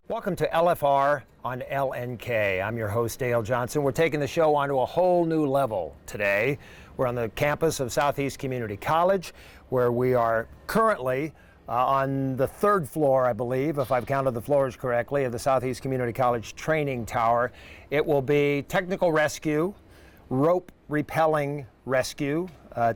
Welcome to LFR on LNK. I'm your host, Dale Johnson. We're taking the show onto a whole new level today. We're on the campus of Southeast Community College, where we are currently on the third floor, I believe, if I've counted the floors correctly, of the Southeast Community College Training Tower. It will be technical rescue, rope rappelling rescue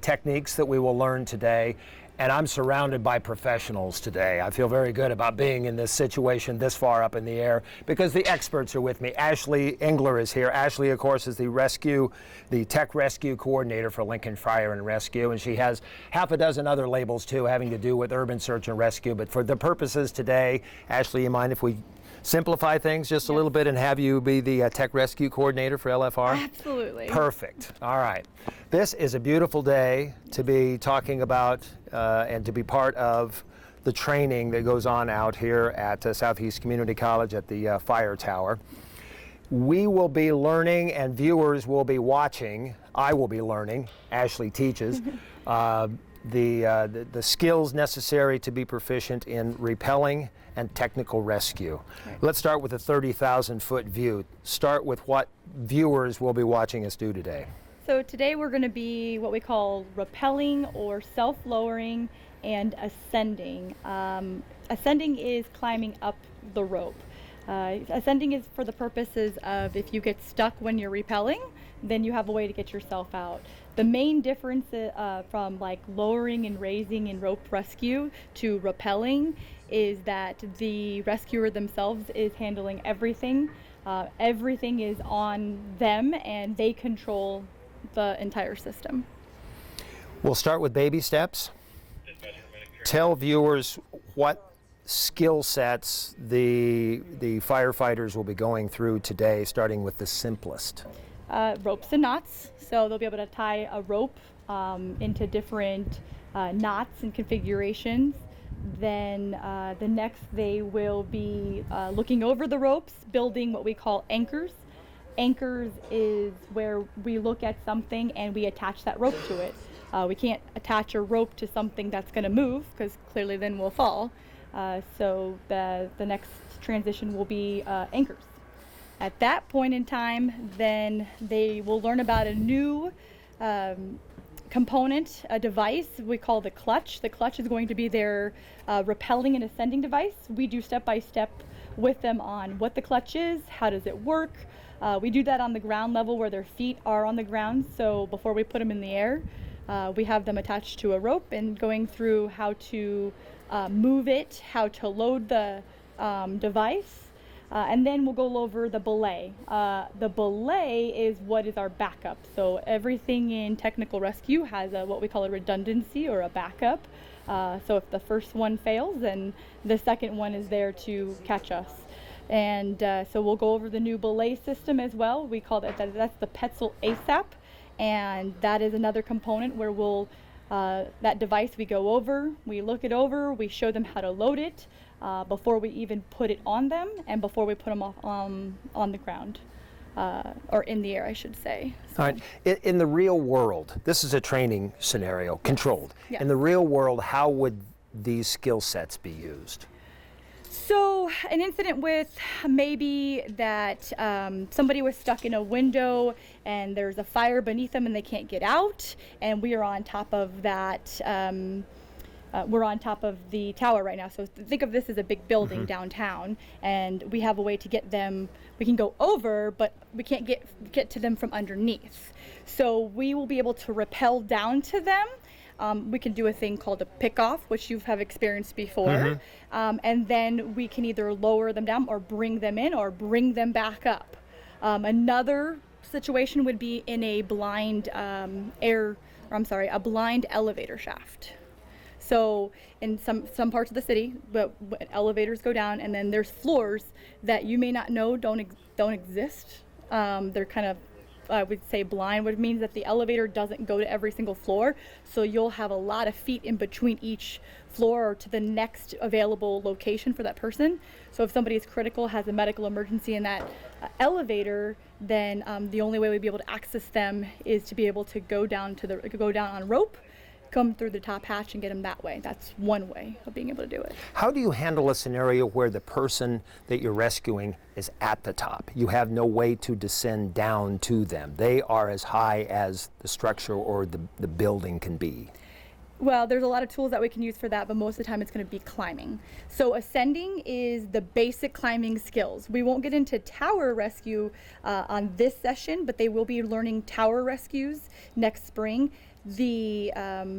techniques that we will learn today. And I'm surrounded by professionals today. I feel very good about being in this situation this far up in the air because the experts are with me. Ashley Engler is here. Ashley, of course, is the tech rescue coordinator for Lincoln Fire and Rescue, and she has half a dozen other labels too having to do with urban search and rescue. But for the purposes today, Ashley, you mind if we simplify things just a little bit and have you be the tech rescue coordinator for LFR? Absolutely. Perfect. All right. This is a beautiful day to be talking about and to be part of the training that goes on out here at Southeast Community College at the fire tower. We will be learning and viewers will be watching. I will be learning. Ashley teaches. The skills necessary to be proficient in rappelling and technical rescue. Right. Let's start with a 30,000-foot view. Start with what viewers will be watching us do today. So today we're going to be what we call rappelling or self-lowering and ascending. Ascending is climbing up the rope. Ascending is for the purposes of if you get stuck when you're rappelling, then you have a way to get yourself out. The main difference from like lowering and raising in rope rescue to rappelling is that the rescuer themselves is handling everything. Everything is on them and they control the entire system. We'll start with baby steps. Tell viewers what skill sets the firefighters will be going through today, starting with the simplest. Ropes and knots. So they'll be able to tie a rope into different knots and configurations. Then the next they will be looking over the ropes, building what we call anchors. Anchors is where we look at something and we attach that rope to it. We can't attach a rope to something that's going to move because clearly then we'll fall. So the next transition will be anchors. At that point in time, then they will learn about a new component, a device we call the clutch. The clutch is going to be their rappelling and ascending device. We do step-by-step with them on what the clutch is, how does it work. We do that on the ground level where their feet are on the ground. So before we put them in the air, we have them attached to a rope and going through how to move it, how to load the device. And then we'll go over the belay. The belay is what is our backup. So everything in technical rescue has what we call a redundancy or a backup. So if the first one fails, then the second one is there to catch us. And so we'll go over the new belay system as well. We call that's the Petzl ASAP. And that is another component where we'll, that device we go over, we look it over, we show them how to load it. Before we even put it on them and before we put them off on the ground or in the air, I should say. So. All right. In the real world, this is a training scenario, controlled. Yes. In the real world, how would these skill sets be used? So an incident with maybe that somebody was stuck in a window and there's a fire beneath them and they can't get out, and we are on top of that. We're on top of the tower right now. So think of this as a big building downtown, and we have a way to get them. We can go over, but we can't get to them from underneath. So we will be able to rappel down to them. We can do a thing called a pick-off, which you have experienced before. And then we can either lower them down or bring them in or bring them back up. Another situation would be in a blind a blind elevator shaft. So in some parts of the city, but elevators go down, and then there's floors that you may not know don't exist. They're kind of, I would say, blind, which means that the elevator doesn't go to every single floor. So you'll have a lot of feet in between each floor or to the next available location for that person. So if somebody is critical, has a medical emergency in that elevator, then the only way we'd be able to access them is to be able to go down on rope, come through the top hatch and get them that way. That's one way of being able to do it. How do you handle a scenario where the person that you're rescuing is at the top? You have no way to descend down to them. They are as high as the structure or the building can be. Well, there's a lot of tools that we can use for that, but most of the time it's going to be climbing. So ascending is the basic climbing skills. We won't get into tower rescue on this session, but they will be learning tower rescues next spring. The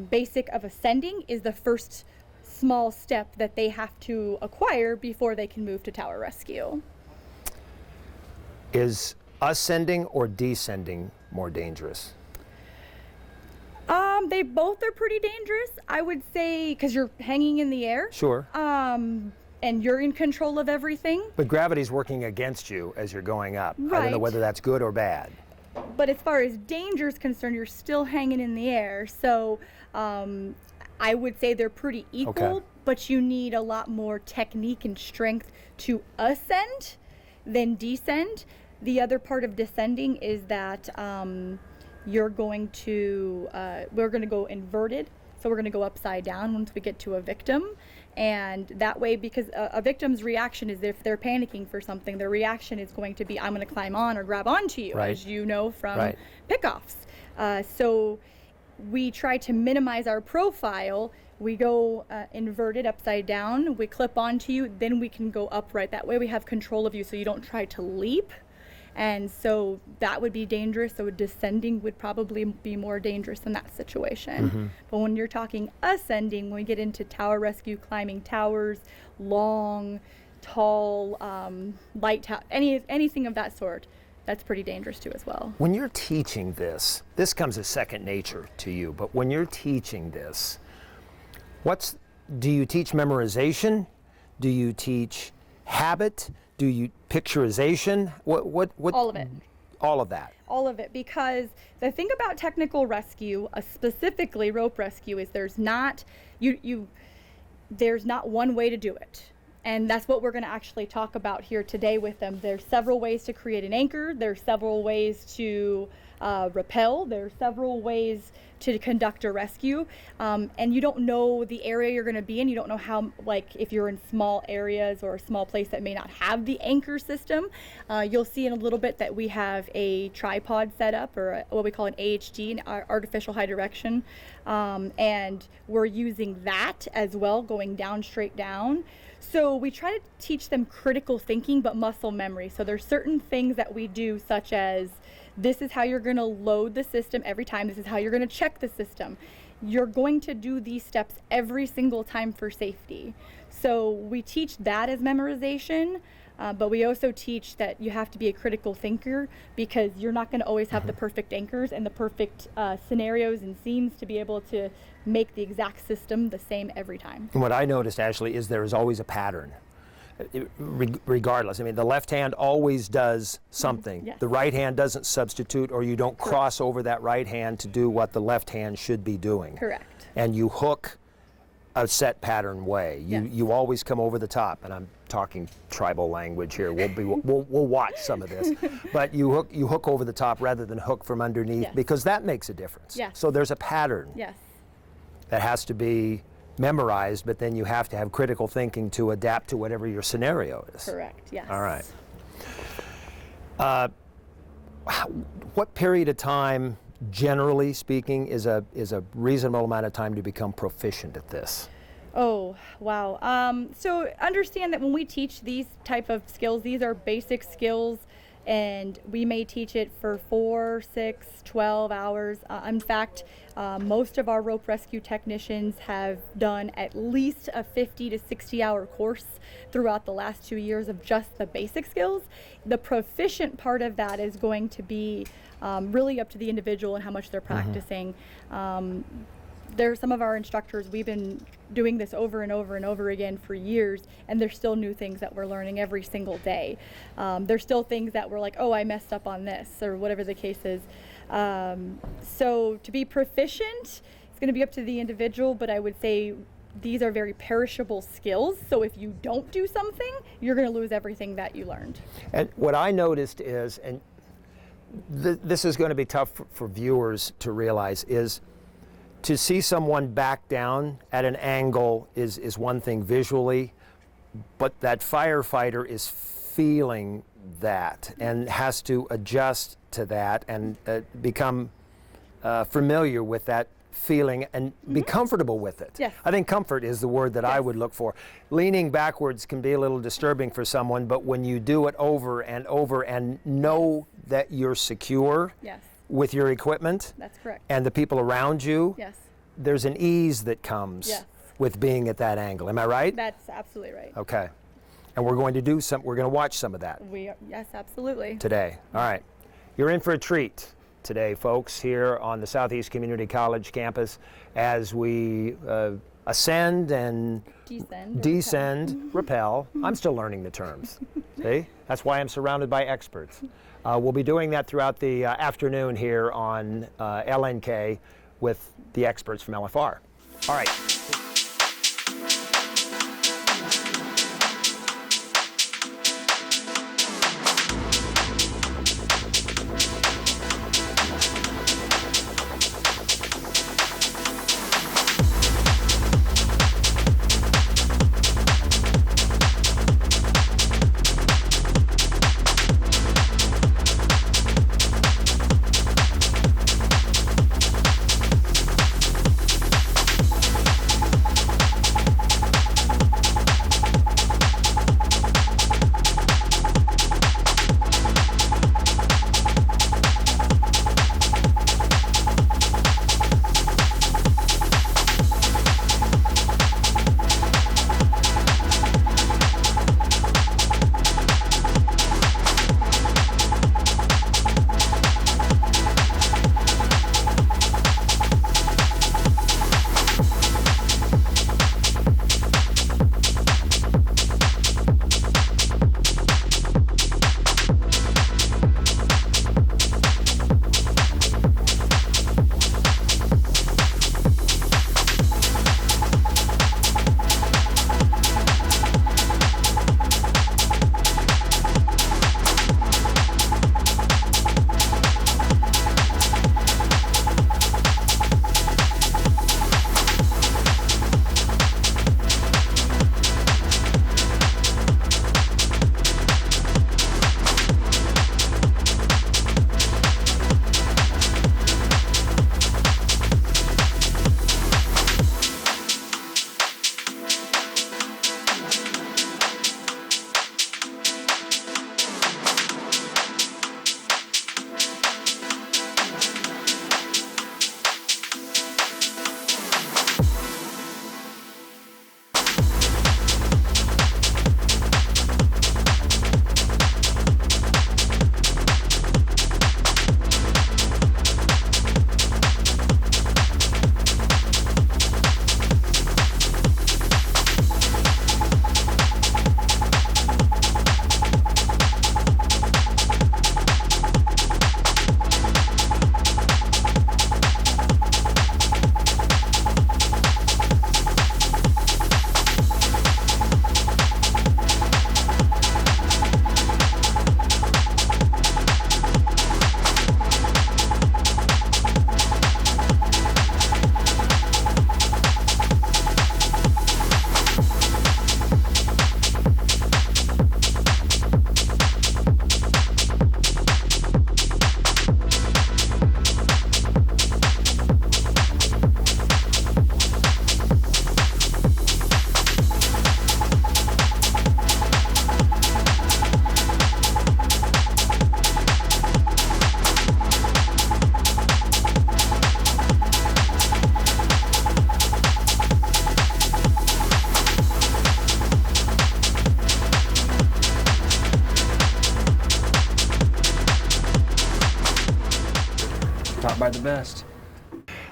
basic of ascending is the first small step that they have to acquire before they can move to tower rescue. Is ascending or descending more dangerous? They both are pretty dangerous, I would say, because you're hanging in the air. Sure. And you're in control of everything. But gravity's working against you as you're going up. I don't know Right. whether that's good or bad. But as far as danger is concerned, you're still hanging in the air. So I would say they're pretty equal, Okay. but you need a lot more technique and strength to ascend than descend. The other part of descending is that we're going to go inverted. So we're going to go upside down once we get to a victim. And that way, because a victim's reaction is if they're panicking for something, their reaction is going to be, I'm going to climb on or grab onto you, Right. as you know from Right. pickoffs. So we try to minimize our profile. We go inverted upside down, we clip onto you, then we can go upright. That way we have control of you so you don't try to leap. And so that would be dangerous. So descending would probably be more dangerous in that situation. But when you're talking ascending, when we get into tower rescue, climbing towers, long, tall, light tower, anything of that sort, that's pretty dangerous too as well. When you're teaching this comes as second nature to you, but when you're teaching this, do you teach memorization? Do you teach habit? Do you picturization? What? All of it. All of that. All of it, because the thing about technical rescue, specifically rope rescue, is there's not one way to do it. And that's what we're going to actually talk about here today with them. There's several ways to create an anchor. There's several ways to rappel. There's several ways to conduct a rescue. And you don't know the area you're going to be in. You don't know how, like, if you're in small areas or a small place that may not have the anchor system. You'll see in a little bit that we have a tripod set up, or what we call an AHD, an artificial high direction. And we're using that as well, going down, straight down. So we try to teach them critical thinking, but muscle memory. So there's certain things that we do, such as this is how you're going to load the system every time. This is how you're going to check the system. You're going to do these steps every single time for safety. So we teach that as memorization, but we also teach that you have to be a critical thinker, because you're not going to always have the perfect anchors and the perfect scenarios and scenes to be able to make the exact system the same every time. And what I noticed, Ashley, is there is always a pattern. Regardless, I mean, the left hand always does something. Yes. The right hand doesn't substitute, or you don't cross over that right hand to do what the left hand should be doing. Correct. And you hook a set pattern way. You always come over the top, and I'm talking tribal language here. We'll watch some of this, but you hook over the top rather than hook from underneath, Yes. because that makes a difference. Yes. So there's a pattern Yes. that has to be memorized, but then you have to have critical thinking to adapt to whatever your scenario is. Correct. Yes. All right. What period of time, generally speaking, is a reasonable amount of time to become proficient at this? Oh, wow. So understand that when we teach these type of skills, these are basic skills, and we may teach it for 4, 6, 12 hours. In fact, most of our rope rescue technicians have done at least a 50 to 60 hour course throughout the last 2 years of just the basic skills. The proficient part of that is going to be really up to the individual and how much they're practicing. There's some of our instructors, we've been doing this over and over and over again for years, and there's still new things that we're learning every single day. There's still things that we're like, oh, I messed up on this, or whatever the case is. So to be proficient, it's going to be up to the individual, but I would say these are very perishable skills. So if you don't do something, you're going to lose everything that you learned. And what I noticed is, and this is going to be tough for viewers to realize, is to see someone back down at an angle is one thing visually, but that firefighter is feeling that and has to adjust to that and become familiar with that feeling and be comfortable with it. Yes. I think comfort is the word that I would look for. Leaning backwards can be a little disturbing for someone, but when you do it over and know that you're secure Yes. with your equipment, That's correct. and the people around you, Yes. there's an ease that comes Yes. with being at that angle. Am I right? That's absolutely right. Okay. And we're going to watch some of that Yes, absolutely. today. All right. You're in for a treat today, folks, here on the Southeast Community College campus as we ascend and Descend. rappel. I'm still learning the terms. See? That's why I'm surrounded by experts. We'll be doing that throughout the afternoon here on LNK with the experts from LFR. All right. Taught by the best.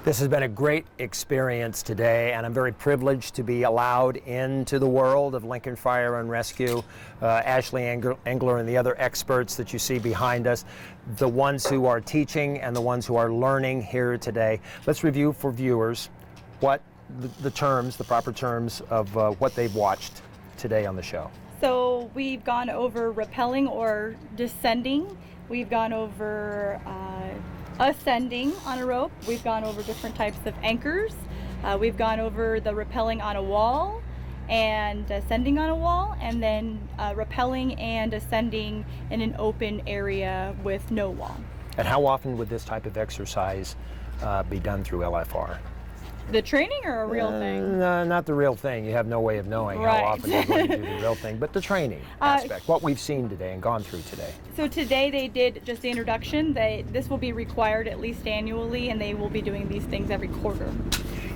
This has been a great experience today, and I'm very privileged to be allowed into the world of Lincoln Fire and Rescue. Ashley Engler and the other experts that you see behind us, the ones who are teaching and the ones who are learning here today. Let's review for viewers what the proper terms of what they've watched today on the show. So we've gone over rappelling or descending. We've gone over ascending on a rope. We've gone over different types of anchors. We've gone over the rappelling on a wall and ascending on a wall, and then rappelling and ascending in an open area with no wall. And how often would this type of exercise be done through LFR? The training or a real thing? No, not the real thing. You have no way of knowing Right. how often they're going to do the real thing, but the training aspect, what we've seen today and gone through today. So today they did just the introduction. This will be required at least annually, and they will be doing these things every quarter.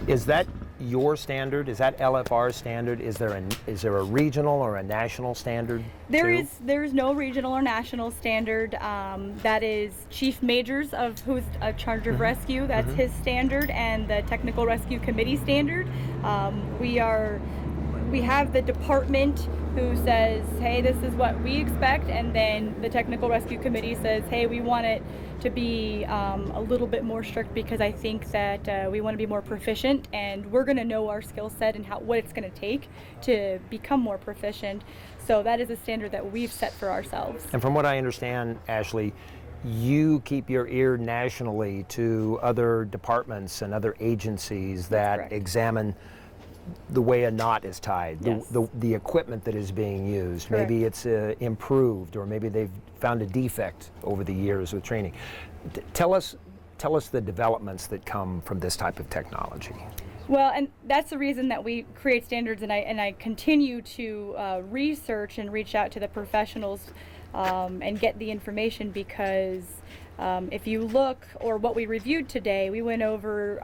Is that your standard? Is that LFR's standard? Is there a regional or a national standard? There is no regional or national standard. That is Chief Majors of who's a charge of rescue. That's his standard, and the Technical Rescue Committee standard. We have the department who says, hey, this is what we expect, and then the Technical Rescue Committee says, hey, we want it to be a little bit more strict because I think that we want to be more proficient, and we're going to know our skill set and what it's going to take to become more proficient. So that is a standard that we've set for ourselves. And from what I understand, Ashley, you keep your ear nationally to other departments and other agencies that correct. examine the way a knot is tied, Yes. the equipment that is being used. Correct. Maybe it's improved, or maybe they've found a defect over the years with training. Tell us the developments that come from this type of technology. Well, and that's the reason that we create standards, and I continue to research and reach out to the professionals and get the information, because if you look, or what we reviewed today, we went over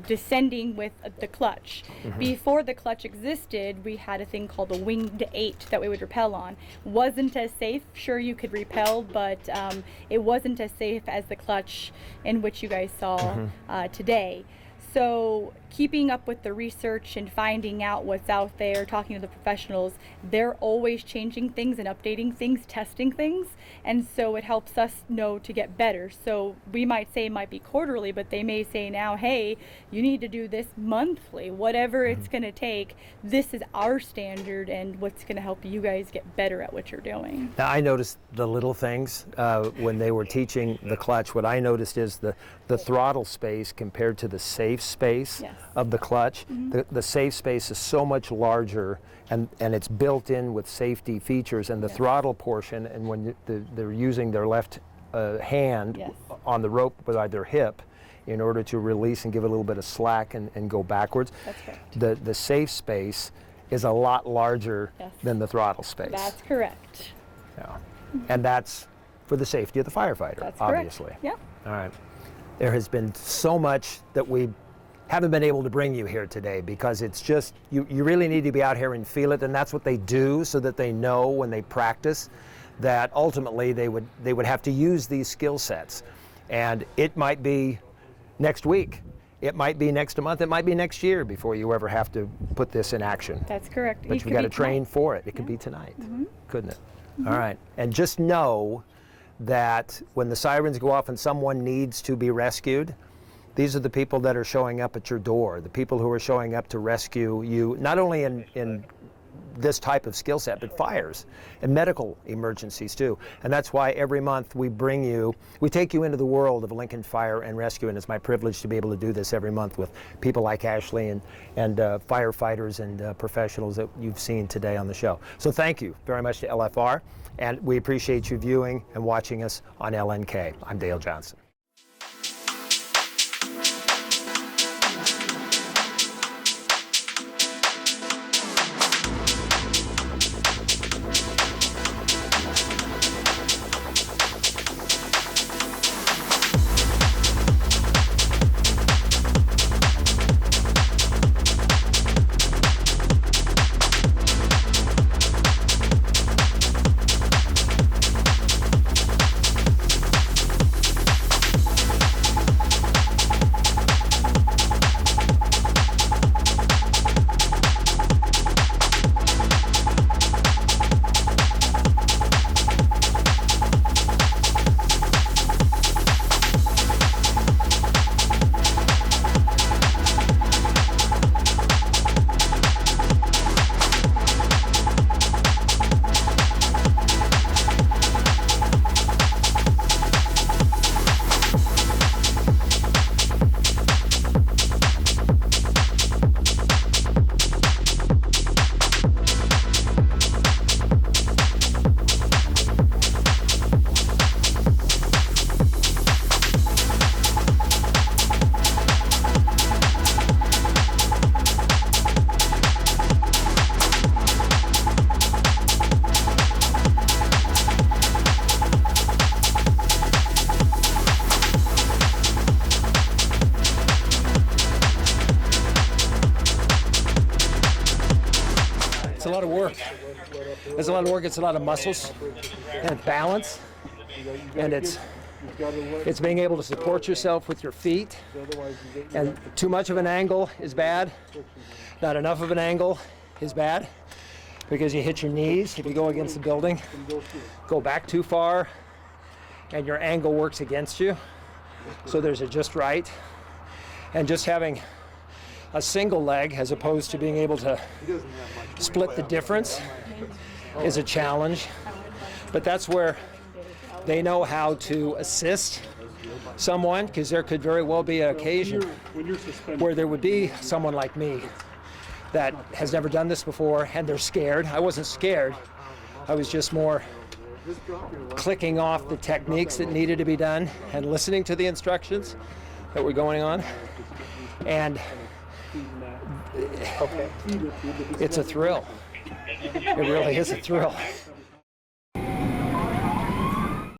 descending with the clutch. Before the clutch existed, we had a thing called a winged 8 that we would rappel on. Wasn't as safe. Sure, you could rappel, but it wasn't as safe as the clutch in which you guys saw today. So keeping up with the research and finding out what's out there, talking to the professionals, they're always changing things and updating things, testing things, and so it helps us know to get better. So we might say it might be quarterly, but they may say now, hey, you need to do this monthly, whatever it's going to take. This is our standard and what's going to help you guys get better at what you're doing. Now, I noticed the little things when they were teaching the clutch. What I noticed is the throttle space compared to the safe space. Yes. Of the clutch. The safe space is so much larger, and it's built in with safety features, and the throttle portion, and when they're using their left hand Yes. on the rope by their hip in order to release and give it a little bit of slack and go backwards. That's correct. The safe space is a lot larger Yes. than the throttle space. That's correct. Yeah. And that's for the safety of the firefighter, That's correct. obviously. Yep. All right. There has been so much that we haven't been able to bring you here today, because it's just, you really need to be out here and feel it, and that's what they do, so that they know when they practice that ultimately they would have to use these skill sets. And it might be next week, it might be next month, it might be next year before you ever have to put this in action. That's correct. But you've got to train for it. It could be tonight, couldn't it? All right. And just know that when the sirens go off and someone needs to be rescued, these are the people that are showing up at your door, the people who are showing up to rescue you, not only in this type of skill set, but fires and medical emergencies too. And that's why every month we take you into the world of Lincoln Fire and Rescue, and it's my privilege to be able to do this every month with people like Ashley and firefighters and professionals that you've seen today on the show. So thank you very much to LFR, and we appreciate you viewing and watching us on LNK. I'm Dale Johnson. It's a lot of work. It's a lot of muscles and balance, and it's being able to support yourself with your feet. And too much of an angle is bad. Not enough of an angle is bad because you hit your knees if you go against the building. Go back too far and your angle works against you. So there's a just right. And just having a single leg as opposed to being able to split the difference is a challenge. But that's where they know how to assist someone, because there could very well be an occasion where there would be someone like me that has never done this before and they're scared. I wasn't scared. I was just more clicking off the techniques that needed to be done and listening to the instructions that were going on. And it's a thrill. It really is a thrill.